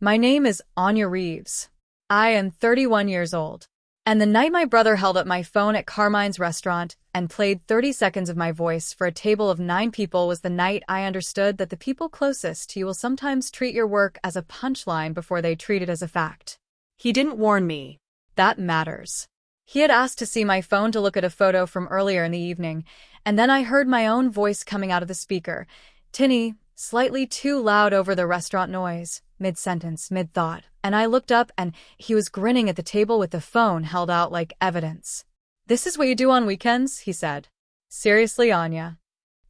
My name is Anya Reeves. I am 31 years old. And the night my brother held up my phone at Carmine's restaurant and played 30 seconds of my voice for a table of 9 people was the night I understood that the people closest to you will sometimes treat your work as a punchline before they treat it as a fact. He didn't warn me. That matters. He had asked to see my phone to look at a photo from earlier in the evening, and then I heard my own voice coming out of the speaker, tinny, slightly too loud over the restaurant noise, mid-sentence, mid-thought, and I looked up and he was grinning at the table with the phone held out like evidence. "This is what you do on weekends?" he said. "Seriously, Anya?"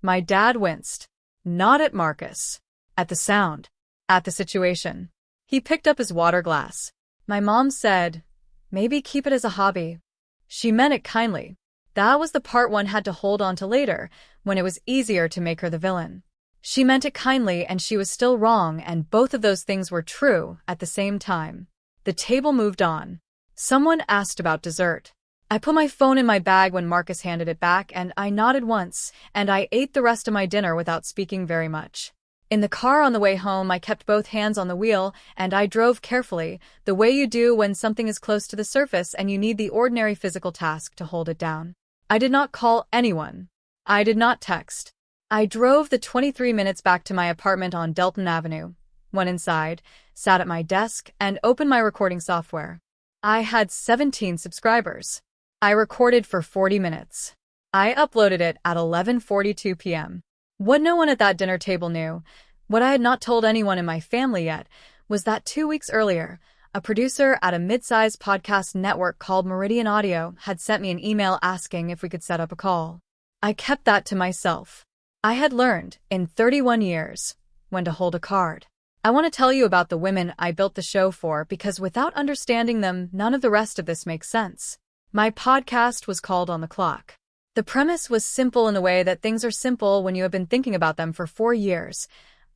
My dad winced. Not at Marcus. At the sound. At the situation. He picked up his water glass. My mom said, "Maybe keep it as a hobby." She meant it kindly. That was the part one had to hold on to later, when it was easier to make her the villain. She meant it kindly and she was still wrong, and both of those things were true at the same time. The table moved on. Someone asked about dessert. I put my phone in my bag when Marcus handed it back, and I nodded once, and I ate the rest of my dinner without speaking very much. In the car on the way home, I kept both hands on the wheel, and I drove carefully, the way you do when something is close to the surface and you need the ordinary physical task to hold it down. I did not call anyone. I did not text. I drove the 23 minutes back to my apartment on Delton Avenue, went inside, sat at my desk, and opened my recording software. I had 17 subscribers. I recorded for 40 minutes. I uploaded it at 11:42 p.m. What no one at that dinner table knew, what I had not told anyone in my family yet, was that 2 weeks earlier, a producer at a mid-sized podcast network called Meridian Audio had sent me an email asking if we could set up a call. I kept that to myself. I had learned, in 31 years, when to hold a card. I want to tell you about the women I built the show for because without understanding them, none of the rest of this makes sense. My podcast was called On the Clock. The premise was simple in the way that things are simple when you have been thinking about them for 4 years.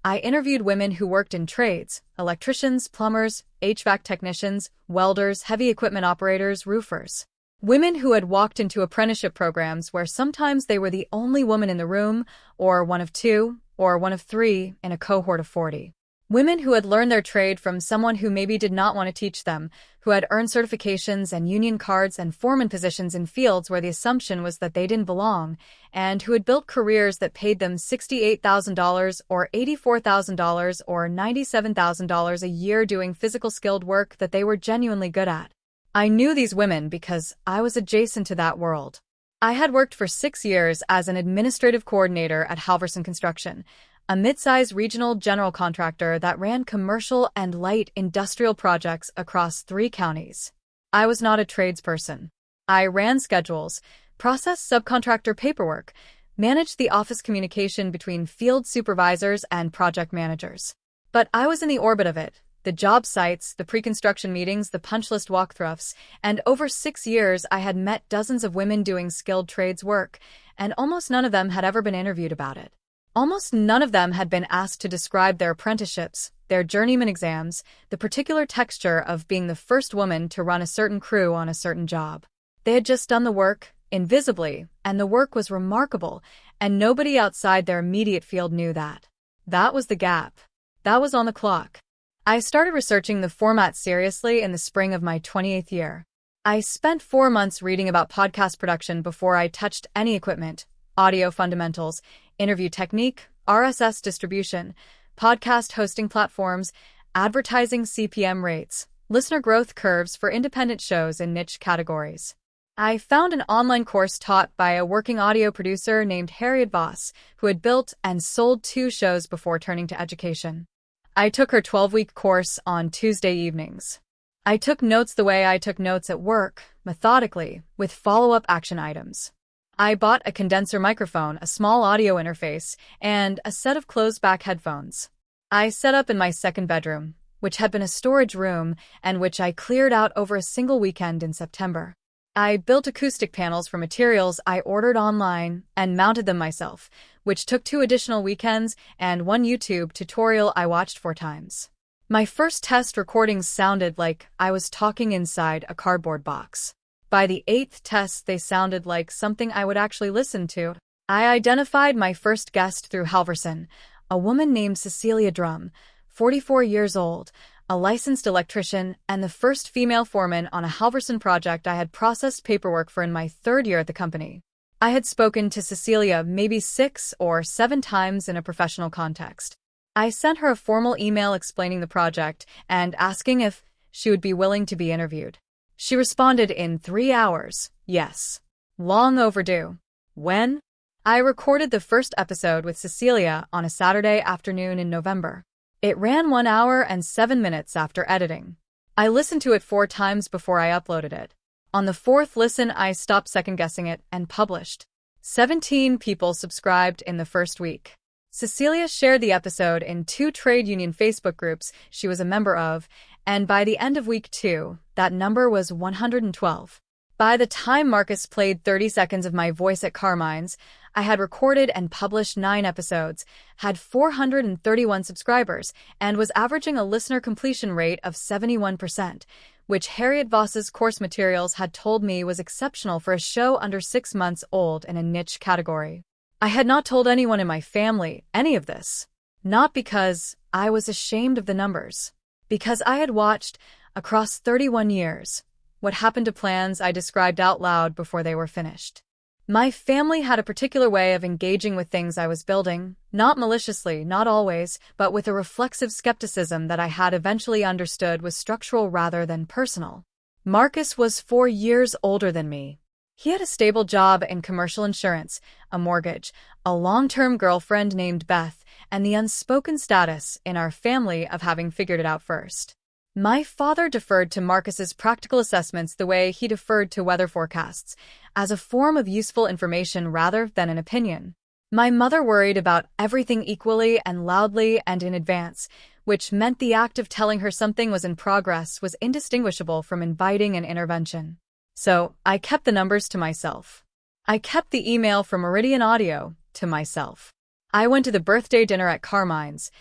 I interviewed women who worked in trades, electricians, plumbers, HVAC technicians, welders, heavy equipment operators, roofers. Women who had walked into apprenticeship programs where sometimes they were the only woman in the room, or one of 2, or one of 3 in a cohort of 40. Women who had learned their trade from someone who maybe did not want to teach them, who had earned certifications and union cards and foreman positions in fields where the assumption was that they didn't belong, and who had built careers that paid them $68,000 or $84,000 or $97,000 a year doing physical skilled work that they were genuinely good at. I knew these women because I was adjacent to that world. I had worked for 6 years as an administrative coordinator at Halverson Construction, a mid-sized regional general contractor that ran commercial and light industrial projects across 3 counties. I was not a tradesperson. I ran schedules, processed subcontractor paperwork, managed the office communication between field supervisors and project managers. But I was in the orbit of it. The job sites, the pre-construction meetings, the punch list walkthroughs, and over 6 years I had met dozens of women doing skilled trades work, and almost none of them had ever been interviewed about it. Almost none of them had been asked to describe their apprenticeships, their journeyman exams, the particular texture of being the first woman to run a certain crew on a certain job. They had just done the work, invisibly, and the work was remarkable, and nobody outside their immediate field knew that. That was the gap. That was On the Clock. I started researching the format seriously in the spring of my 28th year. I spent 4 months reading about podcast production before I touched any equipment, audio fundamentals, interview technique, RSS distribution, podcast hosting platforms, advertising CPM rates, listener growth curves for independent shows in niche categories. I found an online course taught by a working audio producer named Harriet Voss, who had built and sold 2 shows before turning to education. I took her 12-week course on Tuesday evenings. I took notes the way I took notes at work, methodically, with follow-up action items. I bought a condenser microphone, a small audio interface, and a set of closed-back headphones. I set up in my second bedroom, which had been a storage room and which I cleared out over a single weekend in September. I built acoustic panels from materials I ordered online and mounted them myself, which took 2 additional weekends and 1 YouTube tutorial I watched 4 times. My first test recordings sounded like I was talking inside a cardboard box. By the 8th test, they sounded like something I would actually listen to. I identified my first guest through Halverson, a woman named Cecilia Drum, 44 years old, a licensed electrician, and the first female foreman on a Halverson project I had processed paperwork for in my third year at the company. I had spoken to Cecilia maybe 6 or 7 times in a professional context. I sent her a formal email explaining the project and asking if she would be willing to be interviewed. She responded in 3 hours, yes. Long overdue. When? I recorded the first episode with Cecilia on a Saturday afternoon in November. It ran 1 hour and 7 minutes after editing. I listened to it 4 times before I uploaded it. On the 4th listen, I stopped second-guessing it and published. 17 people subscribed in the first week. Cecilia shared the episode in 2 trade union Facebook groups she was a member of, and by the end of week 2, that number was 112. By the time Marcus played 30 seconds of my voice at Carmine's, I had recorded and published 9 episodes, had 431 subscribers, and was averaging a listener completion rate of 71%, which Harriet Voss's course materials had told me was exceptional for a show under 6 months old in a niche category. I had not told anyone in my family any of this. Not because I was ashamed of the numbers. Because I had watched, across 31 years, what happened to plans I described out loud before they were finished. My family had a particular way of engaging with things I was building, not maliciously, not always, but with a reflexive skepticism that I had eventually understood was structural rather than personal. Marcus was 4 years older than me. He had a stable job in commercial insurance, a mortgage, a long-term girlfriend named Beth, and the unspoken status in our family of having figured it out first. My father deferred to Marcus's practical assessments the way he deferred to weather forecasts, as a form of useful information rather than an opinion. My mother worried about everything equally and loudly and in advance, which meant the act of telling her something was in progress was indistinguishable from inviting an intervention. So, I kept the numbers to myself. I kept the email from Meridian Audio to myself. I went to the birthday dinner at Carmine's,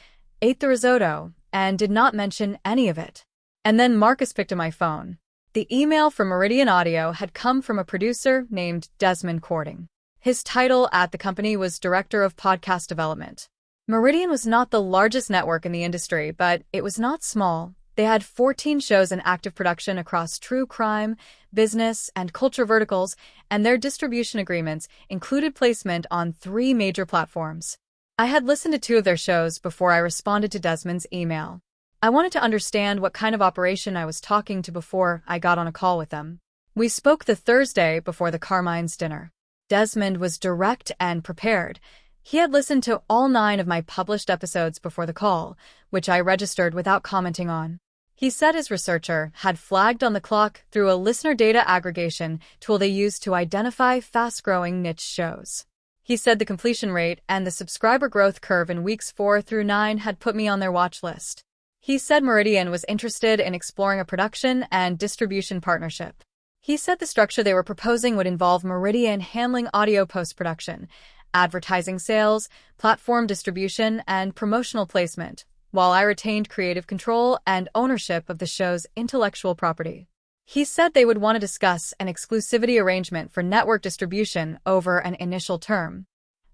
ate the risotto, and did not mention any of it. And then Marcus picked up my phone. The email from Meridian Audio had come from a producer named Desmond Cording. His title at the company was Director of Podcast Development. Meridian was not the largest network in the industry, but it was not small. They had 14 shows in active production across true crime, business, and culture verticals, and their distribution agreements included placement on 3 major platforms. I had listened to 2 of their shows before I responded to Desmond's email. I wanted to understand what kind of operation I was talking to before I got on a call with them. We spoke the Thursday before the Carmine's dinner. Desmond was direct and prepared. He had listened to all 9 of my published episodes before the call, which I registered without commenting on. He said his researcher had flagged on the clock through a listener data aggregation tool they use to identify fast-growing niche shows. He said the completion rate and the subscriber growth curve in weeks 4 through 9 had put me on their watch list. He said Meridian was interested in exploring a production and distribution partnership. He said the structure they were proposing would involve Meridian handling audio post-production, advertising sales, platform distribution, and promotional placement, while I retained creative control and ownership of the show's intellectual property. He said they would want to discuss an exclusivity arrangement for network distribution over an initial term.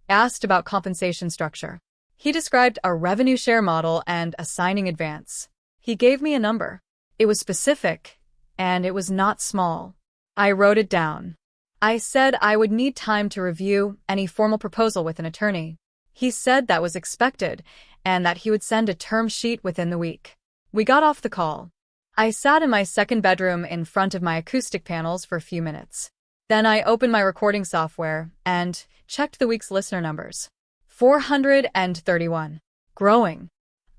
Asked about compensation structure. He described a revenue share model and a signing advance. He gave me a number. It was specific, and it was not small. I wrote it down. I said I would need time to review any formal proposal with an attorney. He said that was expected, and that he would send a term sheet within the week. We got off the call. I sat in my second bedroom in front of my acoustic panels for a few minutes. Then I opened my recording software and checked the week's listener numbers. 431. Growing.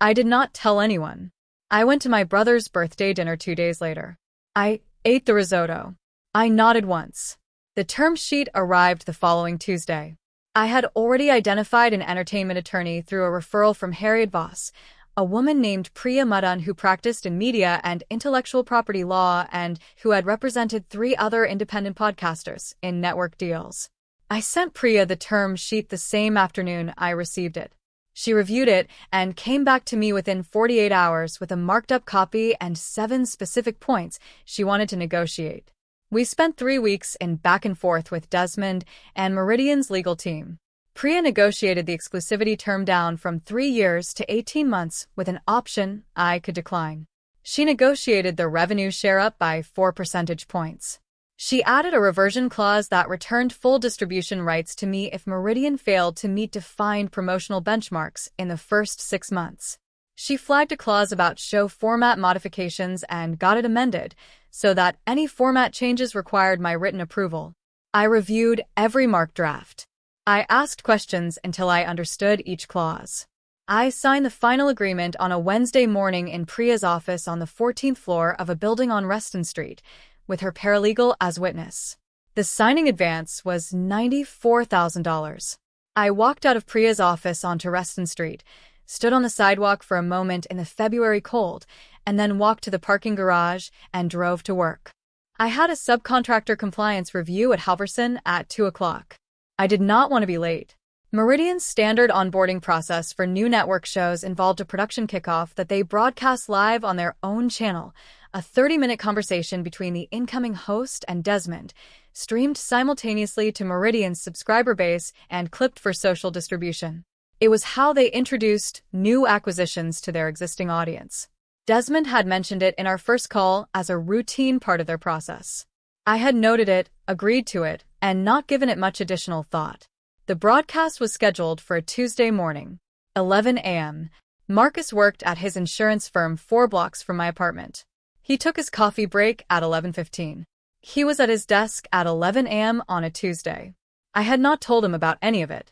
I did not tell anyone. I went to my brother's birthday dinner 2 days later. I ate the risotto. I nodded once. The term sheet arrived the following Tuesday. I had already identified an entertainment attorney through a referral from Harriet Voss, a woman named Priya Madan who practiced in media and intellectual property law and who had represented 3 other independent podcasters in network deals. I sent Priya the term sheet the same afternoon I received it. She reviewed it and came back to me within 48 hours with a marked-up copy and 7 specific points she wanted to negotiate. We spent 3 weeks in back and forth with Desmond and Meridian's legal team. Priya negotiated the exclusivity term down from 3 years to 18 months with an option I could decline. She negotiated the revenue share up by 4 percentage points. She added a reversion clause that returned full distribution rights to me if Meridian failed to meet defined promotional benchmarks in the first 6 months. She flagged a clause about show format modifications and got it amended so that any format changes required my written approval. I reviewed every marked draft. I asked questions until I understood each clause. I signed the final agreement on a Wednesday morning in Priya's office on the 14th floor of a building on Reston Street, with her paralegal as witness. The signing advance was $94,000. I walked out of Priya's office onto Reston Street, stood on the sidewalk for a moment in the February cold, and then walked to the parking garage and drove to work. I had a subcontractor compliance review at Halverson at 2 o'clock. I did not want to be late. Meridian's standard onboarding process for new network shows involved a production kickoff that they broadcast live on their own channel, a 30-minute conversation between the incoming host and Desmond, streamed simultaneously to Meridian's subscriber base and clipped for social distribution. It was how they introduced new acquisitions to their existing audience. Desmond had mentioned it in our first call as a routine part of their process. I had noted it, agreed to it, and not given it much additional thought. The broadcast was scheduled for a Tuesday morning, 11 a.m. Marcus worked at his insurance firm 4 blocks from my apartment. He took his coffee break at 11:15. He was at his desk at 11 a.m. on a Tuesday. I had not told him about any of it.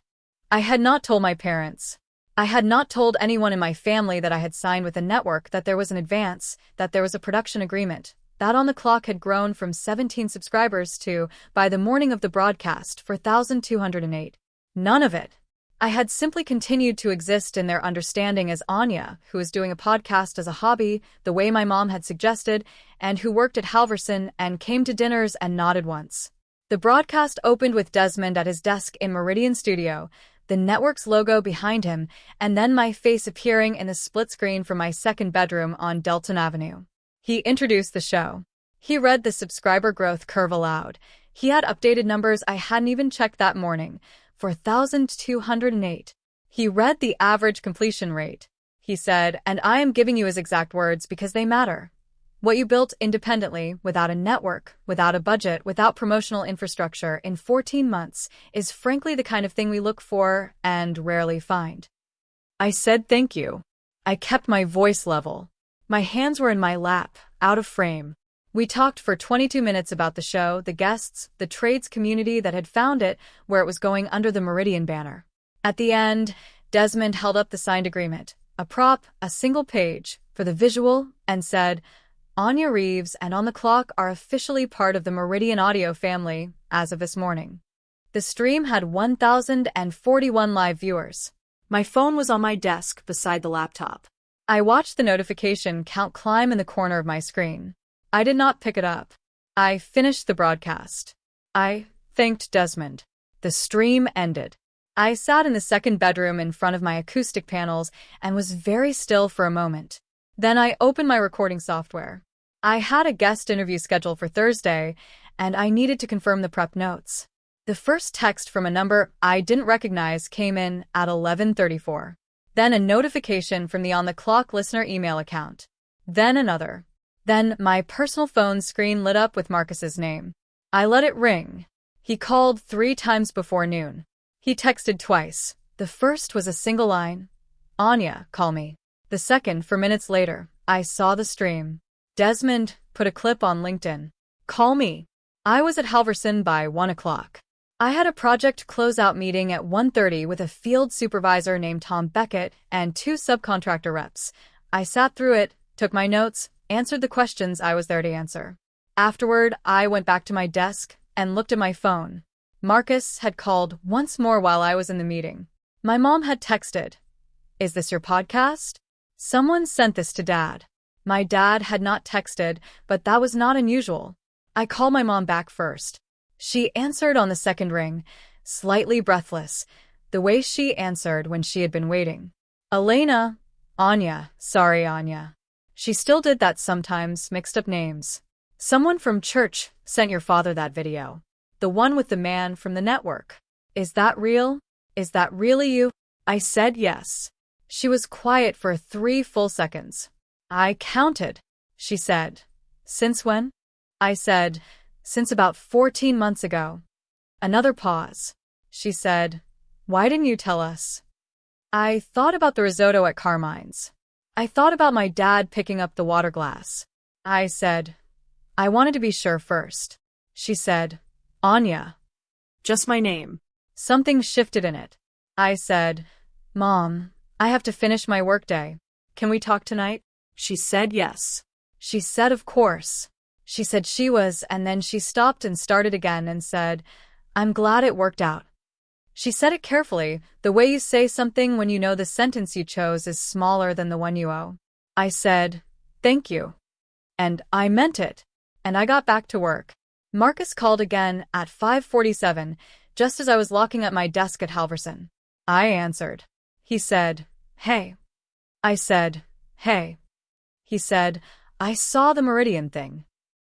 I had not told my parents. I had not told anyone in my family that I had signed with a network, that there was an advance, that there was a production agreement, that On the Clock had grown from 17 subscribers to, by the morning of the broadcast, 4,208. None of it. I had simply continued to exist in their understanding as Anya, who was doing a podcast as a hobby, the way my mom had suggested, and who worked at Halverson and came to dinners and nodded once. The broadcast opened with Desmond at his desk in Meridian Studio, the network's logo behind him, and then my face appearing in the split screen from my second bedroom on Delton Avenue. He introduced the show. He read the subscriber growth curve aloud. He had updated numbers I hadn't even checked that morning. 4,208. He read the average completion rate. He said, and I am giving you his exact words because they matter. What you built independently, without a network, without a budget, without promotional infrastructure in 14 months is frankly the kind of thing we look for and rarely find. I said thank you. I kept my voice level. My hands were in my lap, out of frame. We talked for 22 minutes about the show, the guests, the trades community that had found it, where it was going under the Meridian banner. At the end, Desmond held up the signed agreement, a prop, a single page, for the visual, and said, Anya Reeves and On the Clock are officially part of the Meridian audio family as of this morning. The stream had 1,041 live viewers. My phone was on my desk beside the laptop. I watched the notification count climb in the corner of my screen. I did not pick it up. I finished the broadcast. I thanked Desmond. The stream ended. I sat in the second bedroom in front of my acoustic panels and was very still for a moment. Then I opened my recording software. I had a guest interview scheduled for Thursday, and I needed to confirm the prep notes. The first text from a number I didn't recognize came in at 11:34. Then a notification from the On the Clock listener email account. Then another. Then my personal phone screen lit up with Marcus's name. I let it ring. He called 3 times before noon. He texted twice. The first was a single line. Anya, call me. The second, for minutes later, I saw the stream. Desmond put a clip on LinkedIn. Call me. I was at Halverson by 1 o'clock. I had a project closeout meeting at 1:30 with a field supervisor named Tom Beckett and 2 subcontractor reps. I sat through it, took my notes, answered the questions I was there to answer. Afterward, I went back to my desk and looked at my phone. Marcus had called once more while I was in the meeting. My mom had texted, "Is this your podcast? Someone sent this to Dad." My dad had not texted, but that was not unusual. I called my mom back first. She answered on the second ring, slightly breathless, the way she answered when she had been waiting. Elena. Anya. Sorry, Anya. She still did that sometimes, mixed up names. Someone from church sent your father that video. The one with the man from the network. Is that real? Is that really you? I said yes. She was quiet for 3 full seconds. I counted. She said, "Since when?" I said, "Since about 14 months ago." Another pause. She said, "Why didn't you tell us?" I thought about the risotto at Carmine's. I thought about my dad picking up the water glass. I said, "I wanted to be sure first." She said, "Anya." Just my name. Something shifted in it. I said, "Mom, I have to finish my workday. Can we talk tonight?" She said yes. She said, "Of course." She said she was, and then she stopped and started again and said, "I'm glad it worked out." She said it carefully, the way you say something when you know the sentence you chose is smaller than the one you owe. I said, "Thank you." And I meant it. And I got back to work. Marcus called again at 5:47, just as I was locking up my desk at Halverson. I answered. He said, "Hey." I said, "Hey." He said, "I saw the Meridian thing."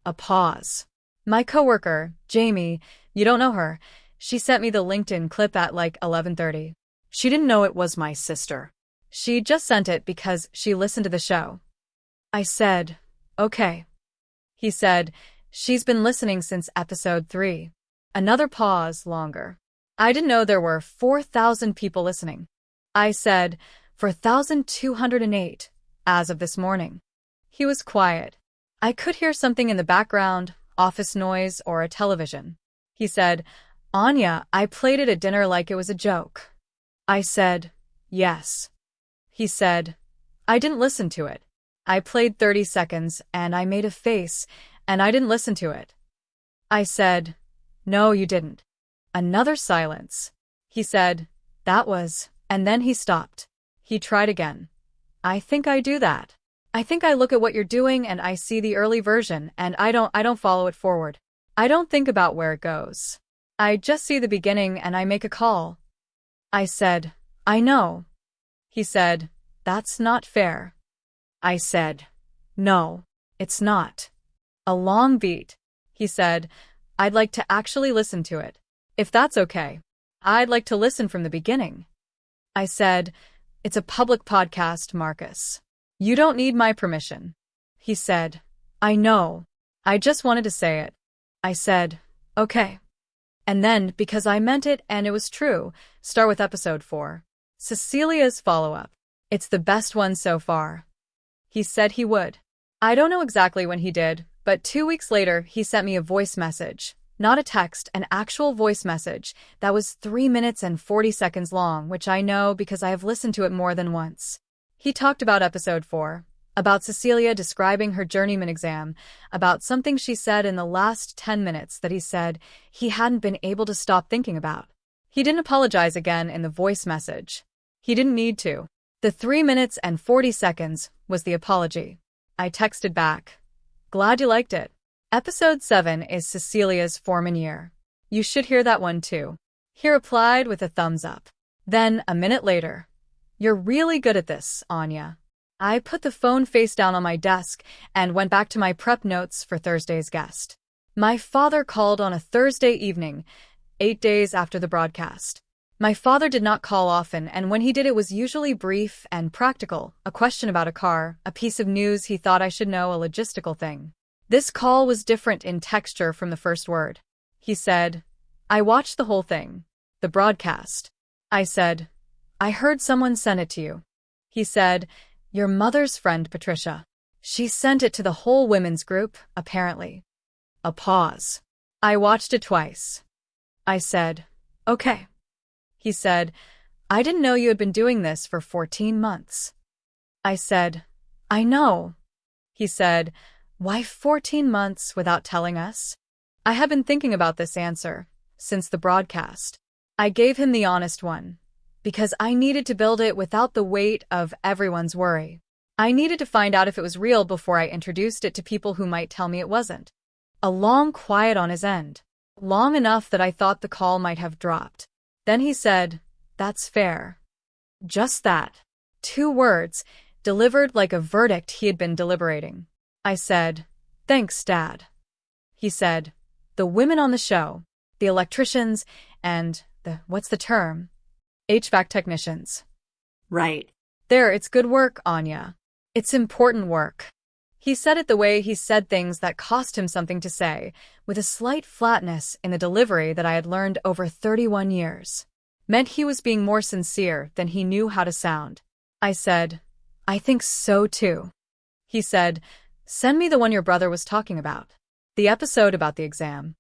A pause. My coworker, Jamie, you don't know her, she sent me the LinkedIn clip at like 11:30. She didn't know it was my sister. She just sent it because she listened to the show. I said, "Okay." He said, "She's been listening since episode 3. Another pause, longer. I didn't know there were 4,000 people listening. I said, 4,208, as of this morning. He was quiet. I could hear something in the background, office noise or a television. He said, "Anya, I played it at dinner like it was a joke." I said, "Yes." He said, "I didn't listen to it. I played 30 seconds and I made a face and I didn't listen to it." I said, "No, you didn't." Another silence. He said, "That was," and then he stopped. He tried again. "I think I do that. I think I look at what you're doing and I see the early version and I don't follow it forward. I don't think about where it goes. I just see the beginning and I make a call." I said, "I know." He said, "That's not fair." I said, "No, it's not." A long beat. He said, "I'd like to actually listen to it. If that's okay. I'd like to listen from the beginning." I said, "It's a public podcast, Marcus. You don't need my permission." He said, "I know. I just wanted to say it." I said, "Okay." And then, because I meant it and it was true, start with episode 4. Cecilia's follow-up. It's the best one so far. He said he would. I don't know exactly when he did, but 2 weeks later he sent me a voice message. Not a text, an actual voice message that was 3 minutes and 40 seconds long, which I know because I have listened to it more than once. He talked about episode 4, about Cecilia describing her journeyman exam, about something she said in the last 10 minutes that he said he hadn't been able to stop thinking about. He didn't apologize again in the voice message. He didn't need to. The 3 minutes and 40 seconds was the apology. I texted back, "Glad you liked it." Episode 7 is Cecilia's foreman year. You should hear that one too. He replied with a thumbs up. Then, a minute later, "You're really good at this, Anya." I put the phone face down on my desk and went back to my prep notes for Thursday's guest. My father called on a Thursday evening, 8 days after the broadcast. My father did not call often, and when he did it was usually brief and practical, a question about a car, a piece of news he thought I should know, a logistical thing. This call was different in texture from the first word. He said, "I watched the whole thing. The broadcast." I said, "I heard someone send it to you." He said, "Your mother's friend, Patricia. She sent it to the whole women's group, apparently." A pause. I watched it twice. I said, "Okay." He said, "I didn't know you had been doing this for 14 months. I said, "I know." He said, "Why 14 months without telling us?" I had been thinking about this answer since the broadcast. I gave him the honest one, because I needed to build it without the weight of everyone's worry. I needed to find out if it was real before I introduced it to people who might tell me it wasn't. A long quiet on his end, long enough that I thought the call might have dropped. Then he said, "That's fair." Just that. 2 words, delivered like a verdict he had been deliberating. I said, "Thanks, Dad." He said, "The women on the show, the electricians, and what's the term? HVAC technicians." Right. "It's good work, Anya. It's important work." He said it the way he said things that cost him something to say, with a slight flatness in the delivery that I had learned over 31 years. Meant he was being more sincere than he knew how to sound. I said, "I think so too." He said, "Send me the one your brother was talking about. The episode about the exam."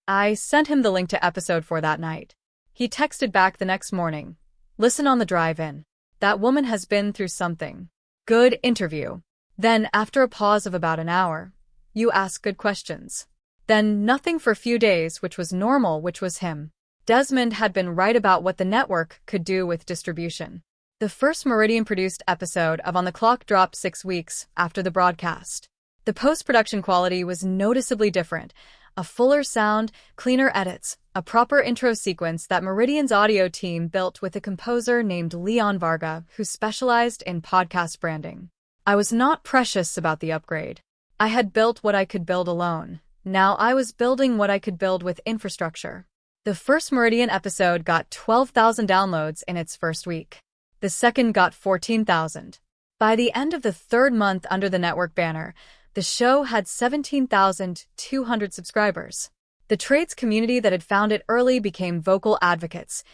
I sent him the link to episode 4 that night. He texted back the next morning, "Listen on the drive in. That woman has been through something. Good interview." Then, after a pause of about an hour, "You ask good questions." Then nothing for a few days, which was normal, which was him. Desmond had been right about what the network could do with distribution. The first Meridian-produced episode of On the Clock dropped 6 weeks after the broadcast. The post-production quality was noticeably different. A fuller sound, cleaner edits, a proper intro sequence that Meridian's audio team built with a composer named Leon Varga, who specialized in podcast branding. I was not precious about the upgrade. I had built what I could build alone. Now I was building what I could build with infrastructure. The first Meridian episode got 12,000 downloads in its first week. The second got 14,000. By the end of the third month under the network banner, the show had 17,200 subscribers. The trades community that had found it early became vocal advocates.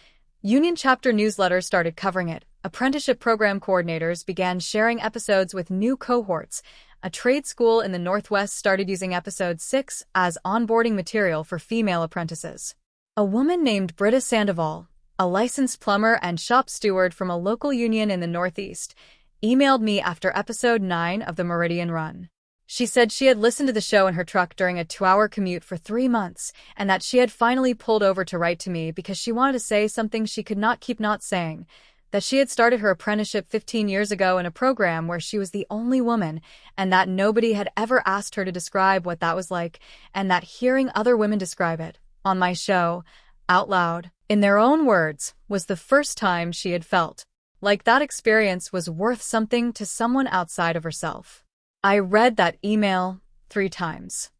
Union chapter newsletters started covering it. Apprenticeship program coordinators began sharing episodes with new cohorts. A trade school in the Northwest started using episode 6 as onboarding material for female apprentices. A woman named Britta Sandoval, a licensed plumber and shop steward from a local union in the Northeast, emailed me after episode 9 of the Meridian run. She said she had listened to the show in her truck during a 2-hour commute for 3 months, and that she had finally pulled over to write to me because she wanted to say something she could not keep not saying, that she had started her apprenticeship 15 years ago in a program where she was the only woman, and that nobody had ever asked her to describe what that was like, and that hearing other women describe it, on my show, out loud, in their own words, was the first time she had felt like that experience was worth something to someone outside of herself. I read that email 3 times.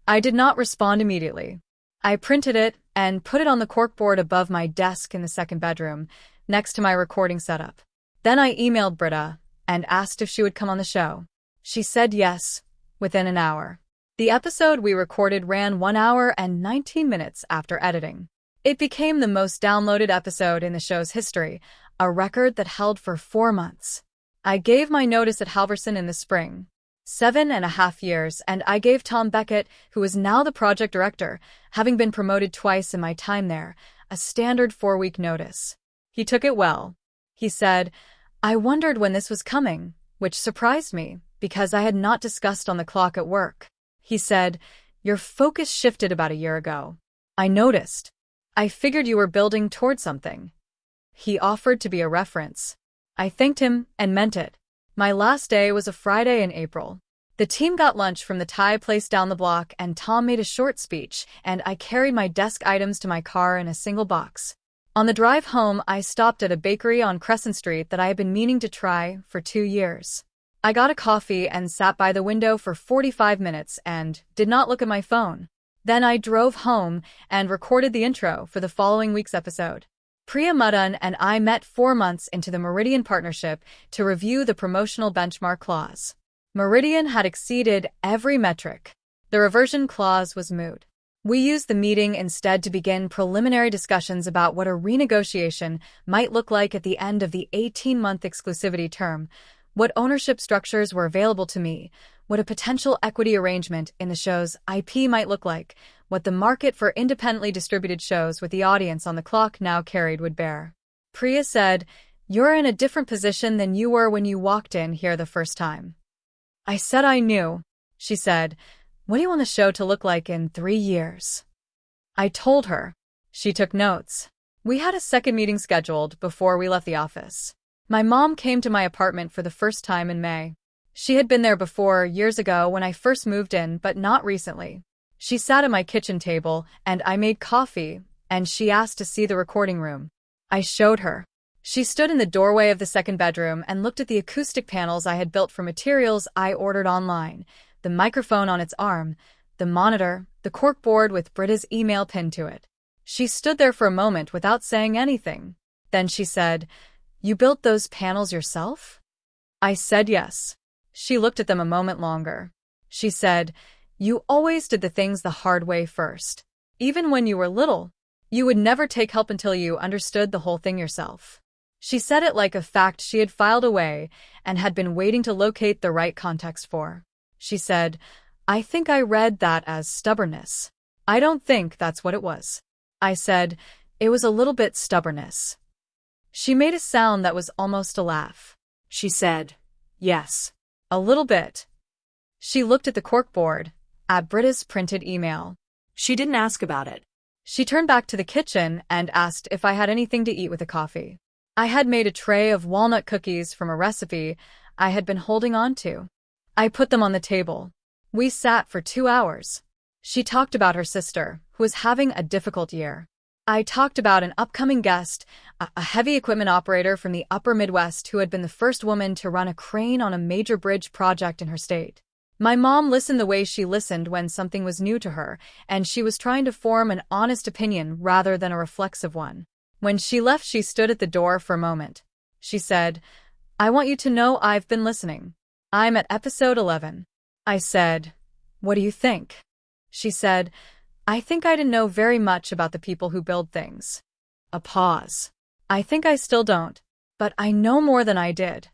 I did not respond immediately. I printed it and put it on the corkboard above my desk in the second bedroom, next to my recording setup. Then I emailed Britta and asked if she would come on the show. She said yes, within an hour. The episode we recorded ran 1 hour and 19 minutes after editing. It became the most downloaded episode in the show's history, a record that held for 4 months. I gave my notice at Halverson in the spring. 7.5 years, and I gave Tom Beckett, who is now the project director, having been promoted twice in my time there, a standard 4-week notice. He took it well. He said, "I wondered when this was coming," which surprised me, because I had not discussed On the Clock at work. He said, "Your focus shifted about a year ago. I noticed. I figured you were building toward something." He offered to be a reference. I thanked him and meant it. My last day was a Friday in April. The team got lunch from the Thai place down the block, and Tom made a short speech, and I carried my desk items to my car in a single box. On the drive home, I stopped at a bakery on Crescent Street that I had been meaning to try for 2 years. I got a coffee and sat by the window for 45 minutes and did not look at my phone. Then I drove home and recorded the intro for the following week's episode. Priya Madan and I met 4 months into the Meridian partnership to review the promotional benchmark clause. Meridian had exceeded every metric. The reversion clause was moot. We used the meeting instead to begin preliminary discussions about what a renegotiation might look like at the end of the 18-month exclusivity term, what ownership structures were available to me, what a potential equity arrangement in the show's IP might look like, what the market for independently distributed shows with the audience On the Clock now carried would bear. Priya said, "You're in a different position than you were when you walked in here the first time." I said I knew. She said, "What do you want the show to look like in 3 years?" I told her. She took notes. We had a second meeting scheduled before we left the office. My mom came to my apartment for the first time in May. She had been there before, years ago when I first moved in, but not recently. She sat at my kitchen table, and I made coffee, and she asked to see the recording room. I showed her. She stood in the doorway of the second bedroom and looked at the acoustic panels I had built from materials I ordered online, the microphone on its arm, the monitor, the corkboard with Britta's email pinned to it. She stood there for a moment without saying anything. Then she said, "You built those panels yourself?" I said yes. She looked at them a moment longer. She said, "You always did the things the hard way first. Even when you were little, you would never take help until you understood the whole thing yourself." She said it like a fact she had filed away and had been waiting to locate the right context for. She said, "I think I read that as stubbornness." "I don't think that's what it was." I said, "It was a little bit stubbornness." She made a sound that was almost a laugh. She said, "Yes." "A little bit." She looked at the corkboard, at Britta's printed email. She didn't ask about it. She turned back to the kitchen and asked if I had anything to eat with a coffee. I had made a tray of walnut cookies from a recipe I had been holding on to. I put them on the table. We sat for 2 hours. She talked about her sister, who was having a difficult year. I talked about an upcoming guest, a heavy equipment operator from the upper Midwest who had been the first woman to run a crane on a major bridge project in her state. My mom listened the way she listened when something was new to her, and she was trying to form an honest opinion rather than a reflexive one. When she left, she stood at the door for a moment. She said, "I want you to know I've been listening. I'm at episode 11. I said, "What do you think?" She said, "I think I didn't know very much about the people who build things." A pause. "I think I still don't, but I know more than I did."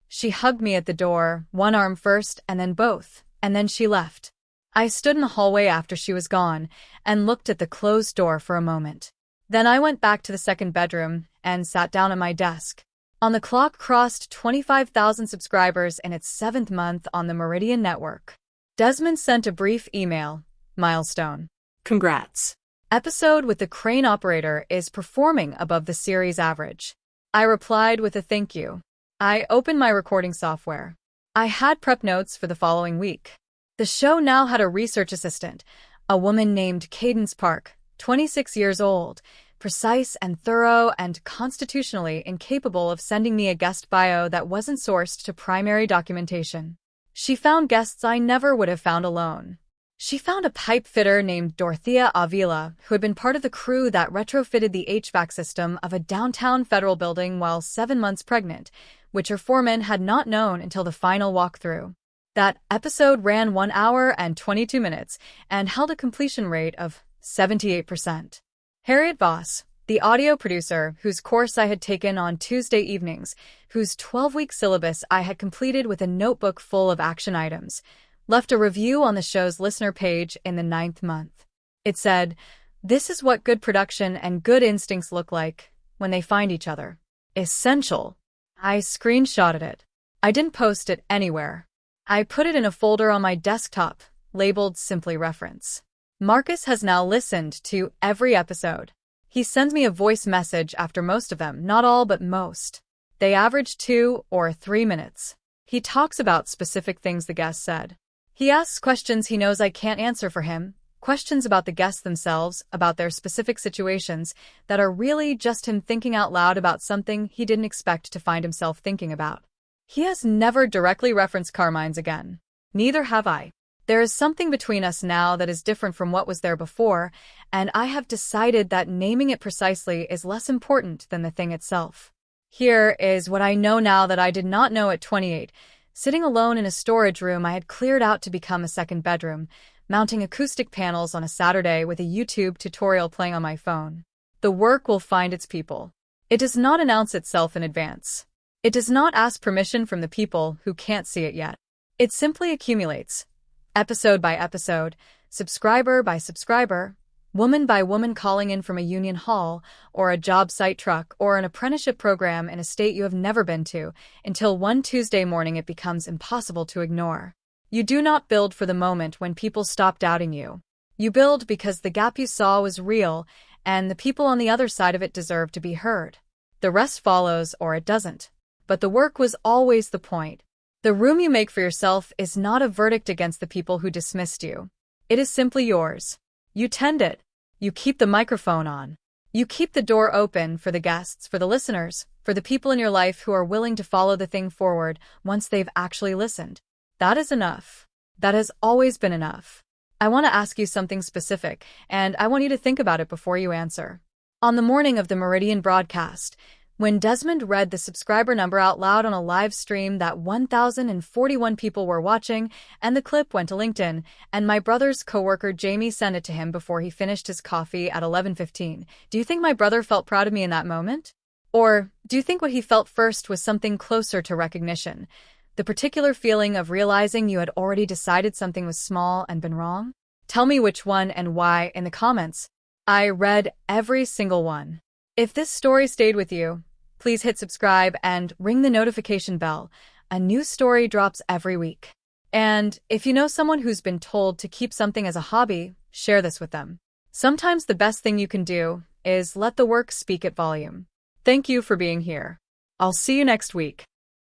She hugged me at the door, one arm first and then both, and then she left. I stood in the hallway after she was gone and looked at the closed door for a moment. Then I went back to the second bedroom and sat down at my desk. On the clock crossed 25,000 subscribers in its 7th month on the Meridian Network. Desmond sent a brief email. Milestone. Congrats. Episode with the crane operator is performing above the series average. I replied with a thank you. I opened my recording software. I had prep notes for the following week. The show now had a research assistant, a woman named Cadence Park, 26 years old, precise and thorough and constitutionally incapable of sending me a guest bio that wasn't sourced to primary documentation. She found guests I never would have found alone. She found a pipe fitter named Dorothea Avila, who had been part of the crew that retrofitted the HVAC system of a downtown federal building while 7 months pregnant, which her foreman had not known until the final walkthrough. That episode ran 1 hour and 22 minutes and held a completion rate of 78%. Harriet Voss, the audio producer whose course I had taken on Tuesday evenings, whose 12-week syllabus I had completed with a notebook full of action items, left a review on the show's listener page in the 9th month. It said, "This is what good production and good instincts look like when they find each other. Essential." I screenshotted it. I didn't post it anywhere. I put it in a folder on my desktop, labeled Simply Reference. Marcus has now listened to every episode. He sends me a voice message after most of them, not all but most. They average 2 or 3 minutes. He talks about specific things the guest said. He asks questions he knows I can't answer for him, questions about the guests themselves, about their specific situations, that are really just him thinking out loud about something he didn't expect to find himself thinking about. He has never directly referenced Carmine's again. Neither have I. There is something between us now that is different from what was there before, and I have decided that naming it precisely is less important than the thing itself. Here is what I know now that I did not know at 28. Sitting alone in a storage room I had cleared out to become a second bedroom, mounting acoustic panels on a Saturday with a YouTube tutorial playing on my phone. The work will find its people. It does not announce itself in advance. It does not ask permission from the people who can't see it yet. It simply accumulates. Episode by episode, subscriber by subscriber, woman by woman calling in from a union hall, or a job site truck, or an apprenticeship program in a state you have never been to, until one Tuesday morning it becomes impossible to ignore. You do not build for the moment when people stop doubting you. You build because the gap you saw was real, and the people on the other side of it deserve to be heard. The rest follows or it doesn't. But the work was always the point. The room you make for yourself is not a verdict against the people who dismissed you. It is simply yours. You tend it. You keep the microphone on. You keep the door open for the guests, for the listeners, for the people in your life who are willing to follow the thing forward once they've actually listened. That is enough. That has always been enough. I want to ask you something specific, and I want you to think about it before you answer. On the morning of the Meridian broadcast, When Desmond read the subscriber number out loud on a live stream that 1,041 people were watching, and the clip went to LinkedIn, and my brother's coworker Jamie sent it to him before he finished his coffee at 11:15. Do you think my brother felt proud of me in that moment? Or do you think what he felt first was something closer to recognition? The particular feeling of realizing you had already decided something was small and been wrong? Tell me which one and why in the comments. I read every single one. If this story stayed with you, please hit subscribe and ring the notification bell. A new story drops every week. And if you know someone who's been told to keep something as a hobby, share this with them. Sometimes the best thing you can do is let the work speak at volume. Thank you for being here. I'll see you next week.